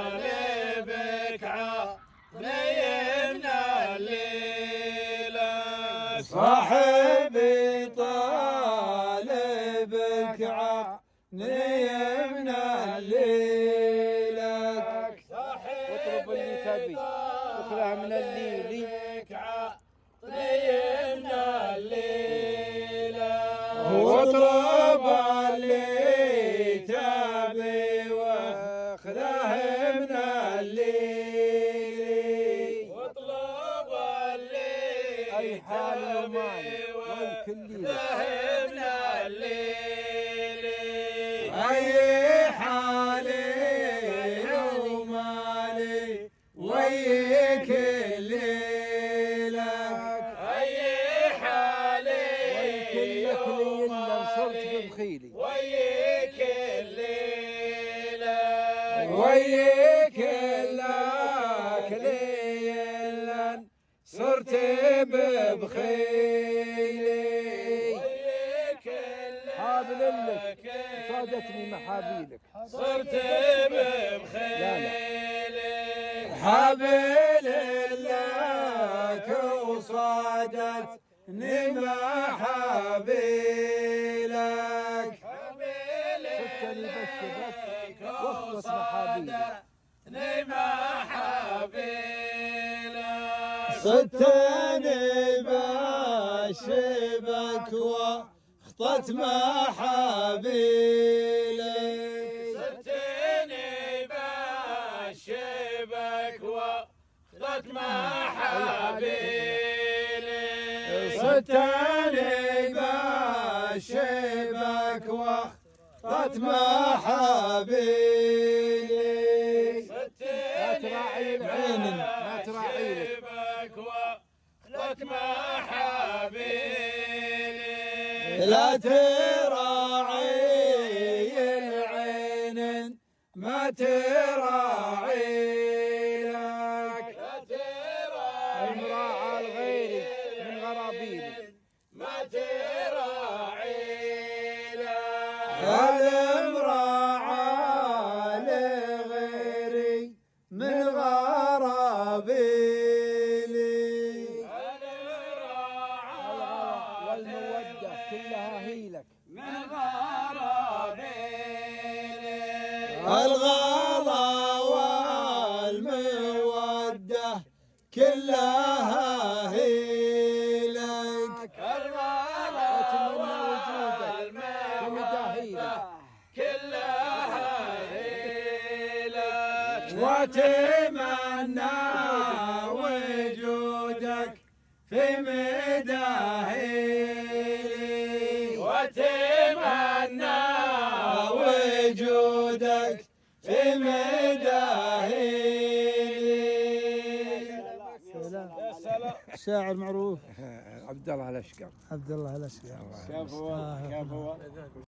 طالبك عطنينا الليلة صاحبي طالبك عطنينا الليلة واطلب اللي تبي اخرى من الليل عطنينا الليلة واطلب اللي تبي واخذه من الليل واطلب اللي اي حال ومال واخذه من الليل اي حالي ومالي ويك الليلك اي حالي كلك ليلا صرت ببخيلي ويك الليلة ويك لك ليلا صرت ببخيلي ويك حابل لك صادتني محابيلك صرت بخيلي حبل لك وصادتني محابيلك ستني بشبك واخلص محابيلك صدتني بشبك واخطت محابيلك صرتني بشبك واخذت محابيلي صدتني بشبك واخطت محابيلي لا تراعي العين ما تراعي لك شبك واخذت محابيلي لا تراعي العين ما تراعي لك لا تراعي المراعى الغيري من غرابيلك ما تراعي لك المراعى لغيري من غرابيلي والمودة كلها هيلك من غرابيلي الغلا والمودة كلها هيلك واتمنى وجودك ومداهيلك كلها هيلك واتمنى وجودك في مداهيلي واتمنى وجودك في مداهيلي شاعر معروف عبد الله الاشقر عبد الله الاشقر. كفو كفو